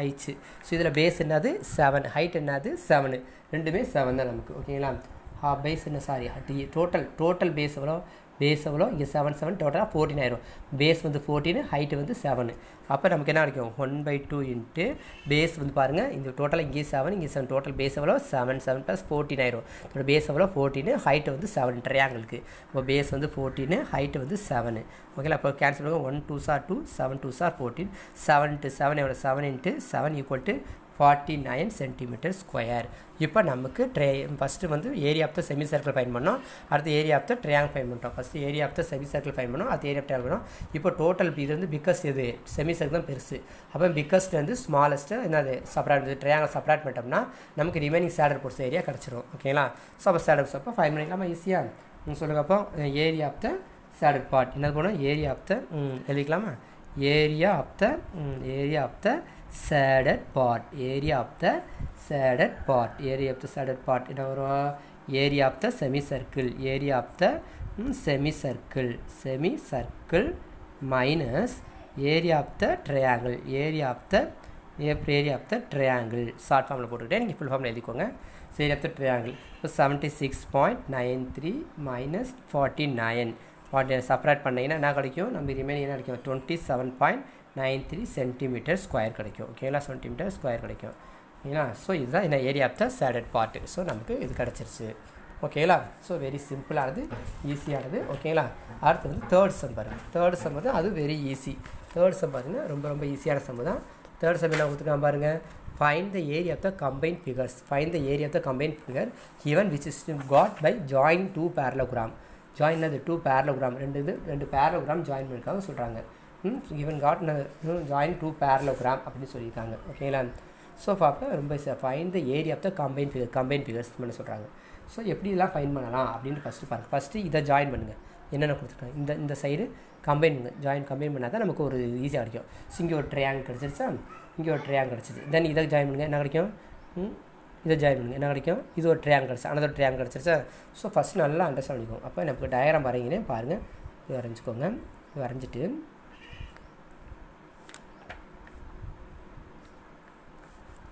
h. So இதில் பேஸ் என்னது 7, ஹைட் என்னது 7, ரெண்டுமே 7 தான் நமக்கு. ஓகேங்களா. பேஸ் என்ன டோட்டல் பேஸ் எவ்வளோ இங்கே 7 7 டோட்டலாக 14 ஆயிரும். பேஸ் வந்து 14, ஹைட்டு வந்து 7. அப்போ நமக்கு என்ன கிடைக்கும் 1/2 × பேஸ் வந்து பாருங்கள் இந்த டோட்டலாக இங்கே 7 இங்கே 7 டோட்டல் பேஸ் எவ்வளோ 7 7 + 14 ஆயிரும். இதோட பேஸ் எவ்வளோ 14, ஹைட்டு வந்து 7 ட்ரையாங்கிளுக்கு. அப்போ பேஸ் வந்து 14, ஹைட்டு வந்து 7. ஓகேங்களா. அப்போ கேன்சல் பண்ணுங்கள். 1 2s are 2, 7 2s are 14, 7 × 7 எவ்வளோ 7 × 7 = 49 சென்டிமீட்டர் ஸ்கொயர். இப்போ நமக்கு ஃபஸ்ட்டு வந்து area of the semi circle fine பண்ணோம். அடுத்து area of the triangle fine பண்ணிட்டோம். First area of the semi circle fine பண்ணோம், அது ஏரியா ஆஃப் ட்ரையாங்கிள் பண்ணோம். இப்போ டோட்டல் இது வந்து பிக்கஸ்ட் இது செமி சர்க்கிள் தான் பெருசு. அப்போ பிக்கஸ்ட் வந்து ஸ்மாலஸ்ட்டு என்னது ட்ரையாங்கிள் செப்பரேட் பண்ணிட்டோம்னா நமக்கு ரிமைனிங் சேடர் போர்ஸ் ஏரியா கிடச்சிரும். ஓகேங்களா. ஸோ அப்போ சேடர் போர்ஸ் அப்போ ஃபைன் பண்ணிக்கலாமா ஈஸியாக. சொல்லுங்கள். அப்போ area of the shaded part என்ன போனோம், ஏரியா ஆஃப் த எழுதிக்கலாமா. Area of the shaded part, area of the shaded part என்ன வரும், area of the semicircle minus area of the triangle, area of the triangle. Short ஃபார்மில் போட்டுக்கிட்டே நீங்கள் full ஃபார்மில் எழுதிக்கோங்க. area of the triangle இப்போ 76.93 minus 49 separate பண்ணிங்கன்னா என்ன கிடைக்கும், நம்ம ரிமைனிங் என்ன கிடைக்கும் 27.93 சென்டிமீட்டர் ஸ்கொயர் கிடைக்கும். ஓகேங்களா. சென்டிமீட்டர் ஸ்கொயர் கிடைக்கும். ஓகேங்களா. ஸோ இதுதான் என்ன area of the shaded part. So நமக்கு இது கிடச்சிருச்சு. ஓகேங்களா. ஸோ வெரி சிம்பிளானது, ஈஸியானது. ஓகேங்களா. அடுத்து வந்து தேர்ட் சம் பாருங்கள். தேர்ட் சம் வந்து அது வெரி ஈஸி. தேர்ட் சம் பார்த்தீங்கன்னா ரொம்ப ஈஸியான சம் தான். தேர்ட் சம் என்ன கொடுத்துருக்காங்க பாருங்கள். Find the area of the combined figures. Find the area of the combined figure given which is got by join 2 parallelogram. Join அது 2 parallelogram, ரெண்டு parallelogram ஜாயின் பண்ணியிருக்காங்க சொல்கிறாங்க. given got join 2 parallelogram அப்படின்னு சொல்லியிருக்காங்க. ஓகேங்களா. ஸோ பார்ப்ப ரொம்ப find the area of the combine figures பண்ண சொல்கிறாங்க. ஸோ எப்படி இதெல்லாம் ஃபைன் பண்ணலாம் அப்படின்னு ஃபஸ்ட்டு பாருங்கள். ஃபஸ்ட்டு இதை ஜாயின் பண்ணுங்கள். என்னென்ன கொடுத்துருக்காங்க இந்த சைடு கம்பைன் பண்ணால் தான் நமக்கு ஒரு ஈஸியாக கிடைக்கும். ஸோ இங்கே ஒரு ட்ரையாங்கிள் கிடச்சிருச்சா, இங்கே ஒரு ட்ரையாங்கிள் கிடச்சிது. தென் இதை ஜாயின் பண்ணுங்கள், என்ன கிடைக்கும், இதை ஜாயின் பண்ணுங்கள், என்ன கிடைக்கும், இது ஒரு ட்ரையாங்கிள் கிடச்சி, அனதர் ட்ரையாங்கிள் கிடச்சிருச்சா. ஸோ ஃபஸ்ட்டு நல்லா அண்டர்ஸ்டாண்ட் பண்ணிக்கோங்க. அப்போ நமக்கு டயக்ராம் வரைங்கினே பாருங்கள். இது வரைஞ்சிக்கோங்க. இது வரைஞ்சிட்டு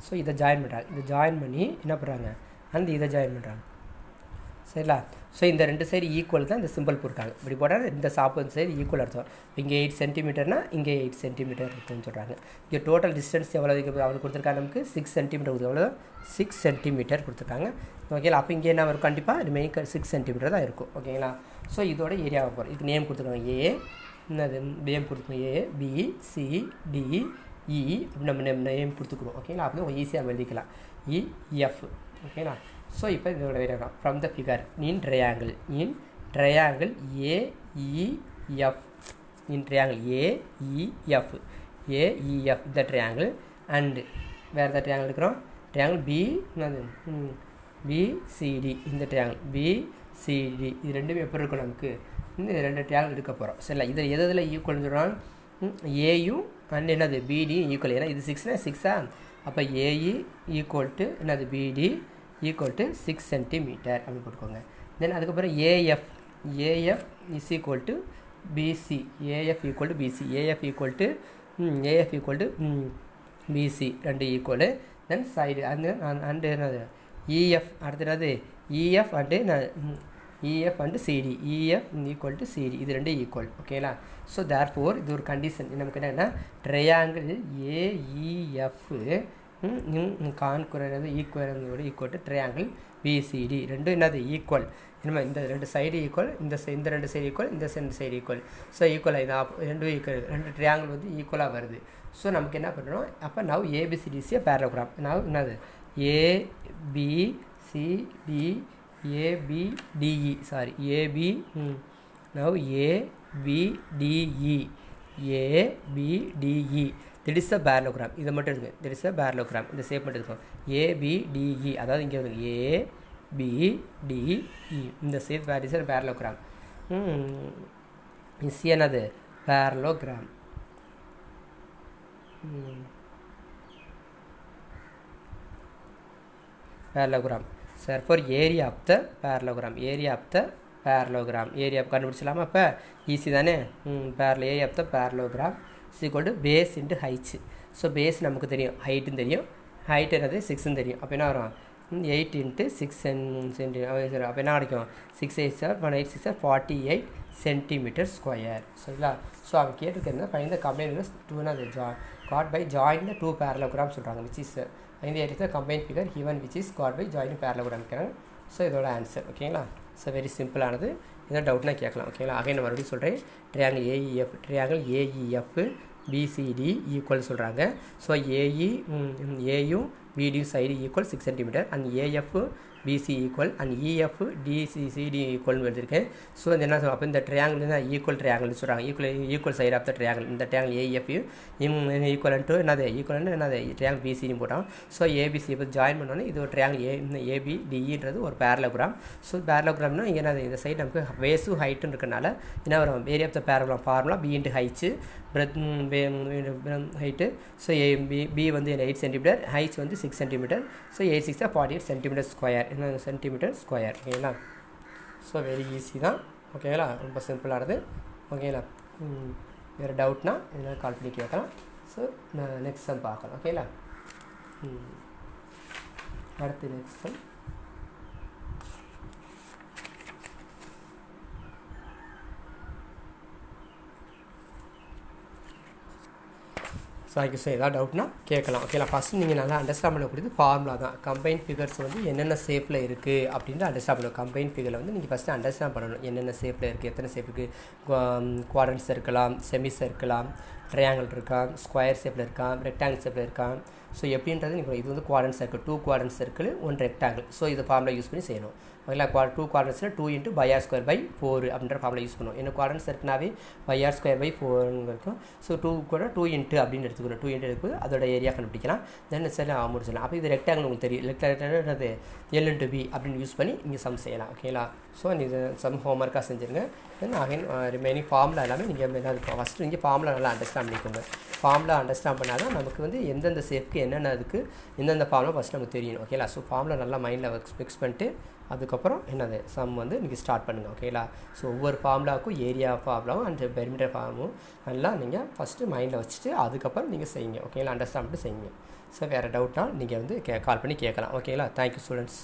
ஸோ இதை ஜாயின் பண்ணுறாங்க. இதை ஜாயின் பண்ணி என்ன பண்ணுறாங்க, இதை ஜாயின் பண்ணுறாங்க. சரிங்களா. ஸோ இந்த ரெண்டு சைடு ஈக்குவல் தான் இந்த சிம்பிள் போட்டிருக்காங்க. இப்படி போட்டால் இந்த சாப்பிட்ற சைடு ஈக்குவல் அர்த்தம். இங்கே 8 சென்டிமீட்டர்னா இங்கே 8 சென்டிமீட்டர் இருக்குதுன்னு சொல்கிறாங்க. இங்கே டோட்டல் டிஸ்டன்ஸ் எவ்வளோ அவ்வளோ கொடுத்துருக்காங்க, நமக்கு 6 சென்டிமீட்டர் கொடுத்து எவ்வளோ 6 சென்டிமீட்டர் கொடுத்துருக்காங்க. ஓகேங்களா. அப்போ இங்கே என்ன வரும், கண்டிப்பாக ரிமைனிங் 6 சென்டிமீட்டர் தான் இருக்கும். ஓகேங்களா. ஸோ இதோட ஏரியாவை போகிறோம். இதுக்கு நேம் கொடுத்துருக்காங்க. என்னது நேம் கொடுத்துருக்கோம், ABCDE நம்ம நேம் கொடுத்துக்குறோம். ஓகேங்களா. அப்போ ஈஸியாக எழுதிக்கலாம் EF. ஓகேங்களா. ஸோ இப்போ இதோட வேணும் from the figure in triangle AEF, in triangle AEF இந்த ட்ரையாங்கிள் அண்டு வேறு எதாவது ட்ரையாங்கிள் இருக்கிறோம். ட்ரையாங்கிள் BCD இந்த ட்ரையாங்கிள் BCD இது ரெண்டுமே எப்படி இருக்கும், நமக்கு இந்த ரெண்டு ட்ரையாங்கிள் எடுக்க போகிறோம். சரிங்களா. இதில் எதில் ஈக்குவல்னு சொல்கிறாங்க, ஏயும் அண்ட் என்னது BD ஈக்குவல். ஏன்னா இது 6னா 6 அப்போ ஏஇ ஈக்குவல் டு என்னது பிடி ஈக்குவல் டு 6 சென்டிமீட்டர் அப்படின்னு போட்டுக்கோங்க. தென் அதுக்கப்புறம் AF is equal to BC. AF equal to BC. AF equal to BC ரெண்டு ஈக்குவலு. தென் சைடு அண்டு என்னது இஎஃப் அடுத்து என்னது EF and CD. EF equal to CD இது ரெண்டு ஈக்குவல். ஓகேங்களா? ஸோ தேர்ஃபோர் இது ஒரு கண்டிஷன் நமக்கு என்னென்னா ட்ரையாங்கிள் ஏஇஎஃப் கான்குறது equal equal to triangle BCD ரெண்டும் என்னது ஈக்குவல். இனிமேல் இந்த ரெண்டு சைடு ஈக்குவல், இந்த ரெண்டு சைடு ஈக்குவல், இந்த ரெண்டு சைடு ஈக்குவல். ஸோ ஈக்குவலாக இது ரெண்டும் ஈக்குவல், ரெண்டு ட்ரையாங்கிள் வந்து ஈக்குவலாக வருது. ஸோ நமக்கு என்ன பண்ணுறோம் அப்போ நவ் ஏபிசிடிசியை பேரலோகிராம். நவ் என்னது ABCD ABDE sorry AB now ABDE that is a parallelogram. இதை மட்டும் இருக்குது திட் இஸ் அ பேரலோகிராம். இந்த ஷேப் மட்டும் இருக்கும் ஏபிடிஇ. அதாவது இங்கே வந்து ஏபிடிஇ இந்த shape where is a parallelogram. Is என்னது parallelogram. parallelogram. Therefore area of the parallelogram. area கண்டுபிடிச்சலாமா? அப்போ ஈஸி தானே. area of the parallelogram is equal to base into height. So base நமக்கு தெரியும், ஹைட்டுன்னு தெரியும். ஹைட் என்னது 6ன்னு தெரியும். அப்போ என்ன வரும் 8 into 6 சென்டிமீட்டர். அப்போ என்ன கிடைக்கும் 6 8 8 6 48 சென்டிமீட்டர் ஸ்கொயர். சரிங்களா? ஸோ அவன் கேட்டுருக்கிறது find the combine figures to got by join the two parallelogram சொல்கிறாங்க. Which is find the area combine figure given which is got by join parallelogram கேட்குறாங்க. ஸோ இதோட answer. ஓகேங்களா? ஸோ வெரி சிம்பிளானது. எதாவது டவுட்னா கேட்கலாம். ஓகேங்களா? அகைன் நான் மறுபடியும் சொல்கிறேன். ட்ரையாங்கிள் ஏஇஎஃப் பிசிடி ஈக்குவல் சொல்கிறாங்க. ஸோ ஏயும் பிடியும் side equal 6 centimetre and AF BC equal and EF DC CD ஈக்குவல்னு எழுதியிருக்கேன். ஸோ இது என்ன சொல்லுவோம் அப்போ இந்த ட்ரையாங்கிள் தான் ஈக்குவல் ட்ரையாங்கிள்னு சொல்கிறாங்க. Equal side of the triangle. இந்த ட்ரையாங்கிள் ஏஎஃப் ஈக்குவலன்ட்டு என்னது ட்ரையாங்கிள் பிசின்னு போட்டோம். ஸோ ஏபிசி இப்போ ஜாயின் பண்ணோன்னே இது ஒரு ட்ரையாங்கிள் ஏபிடிஇன்றது ஒரு பேரலோகிராம். ஸோ பேரலோகிராம்னா இங்கே என்னது இந்த சைடு நமக்கு பேஸும் ஹைட்டுன்னு இருக்கனால என்ன வரும் area of the parallelogram formula B into H height. So B வந்து 8 சென்டிமீட்டர், ஹைட்ஸ் வந்து 6 சென்டிமீட்டர். So 8 6 48 centimetre square. என்ன சென்டிமீட்டர் ஸ்கொயர். ஓகேங்களா? ஸோ வெரி ஈஸி தான். ஓகேங்களா? ரொம்ப சிம்பிளானது. ஓகேங்களா? வேறு டவுட்னா இதெல்லாம் கால் பண்ணி கேட்கலாம். ஸோ நான் நெக்ஸ்ட் சம் பார்க்கலாம். ஓகேங்களா? அடுத்து நெக்ஸ்ட் சம். ஸோ அதுக்கு ஏதாவது டவுட்னா கேட்கலாம். ஓகேங்களா? ஃபஸ்ட்டு நீங்கள் நல்லா அண்டர்ஸ்டாண்ட் பண்ணக்கூடியது ஃபார்முலா தான். கம்பைன் ஃபிகர்ஸ் வந்து என்னென்ன ஷேப்பில் இருக்குது அப்படின்ட்டு அண்டர்ஸ்டாண்ட் பண்ணணும். கம்பைன் ஃபிகரில் வந்து நீங்கள் ஃபஸ்ட்டு அண்டர்ஸ்டாண்ட் பண்ணணும். என்னென்ன ஷேப்பில் இருக்குது, எத்தனை ஷேப் இருக்குது. குவாட்ரன்ஸ் இருக்கலாம், செமிஸ் இருக்கலாம், ட்ரையாங்கிள் இருக்கான், ஸ்கொயர் ஷேப்பில் இருக்கான், ரெக்டாங்கிள் ஷேப்பில் இருக்கான். ஸோ எப்படின்றது நீங்கள் இது வந்து quatrains circle, 2 quatrains circle 1 rectangle. So இது ஃபார்முலா யூஸ் பண்ணி செய்யணும். ஓகேங்களா? 2 குவாட்ரன்ஸில் 2 × πr²/4 அப்படின்ற ஃபார்முலா யூஸ் பண்ணுவோம். என்ன குவாட்ரன்ஸ் சர்க்கிள்னாவே πr²/4 இருக்கும். ஸோ 2 கூட 2 × அப்படின்னு எடுத்துக்கணும். 2 × எடுக்குது அதோட ஏரியா கண்டுபிடிக்கலாம். தென் சரி முடிச்சிடலாம். அப்போ இது ரெக்டாங்கிள் உங்களுக்கு தெரியும். ரெக்டாங்கிள்ன்றது L × B அப்படின்னு யூஸ் பண்ணி இங்கே சம் செய்யலாம். ஓகேங்களா? ஸோ நீங்கள் சம் ஹோம்ஒர்க்காக செஞ்சுருங்க. தென் அகைன் ரிமைனிங் ஃபார்முலா எல்லாமே நீங்கள் என்ன இருக்கும் ஃபஸ்ட்டு நீங்கள் ஃபார்முலா நல்லா அண்டர்ஸ்டாண்ட் பண்ணிக்கோங்க. ஃபார்முலா அண்டர்ஸ்டாண்ட் பண்ணால் தான் நமக்கு வந்து எந்தெந்த ஷேப்புக்கு என்னென்ன அதுக்கு எந்தெந்த ஃபார்முலா ஃபஸ்ட்டு நமக்கு தெரியணும். ஓகேங்களா? ஸோ ஃபார்முலா நல்லா மைண்டில் ஃபிக்ஸ் பண்ணிட்டு அதுக்கப்புறம் என்னது சம் வந்து நீங்கள் ஸ்டார்ட் பண்ணுங்கள். ஓகேங்களா? ஸோ ஒவ்வொரு ஃபார்முலாவுக்கும் ஏரியா ஃபார்முலாவும் அண்ட் பெரிமீட்டர் ஃபார்மும் நல்லா நீங்கள் ஃபஸ்ட்டு மைண்டில் வச்சுட்டு அதுக்கப்புறம் நீங்கள் செய்யுங்க. ஓகேங்களா? அண்டர்ஸ்டாண்ட் பண்ணிட்டு செய்யுங்க. ஸோ வேறு டவுட்னால் நீங்கள் வந்து கால் பண்ணி கேட்கலாம். ஓகேங்களா? Thank you students.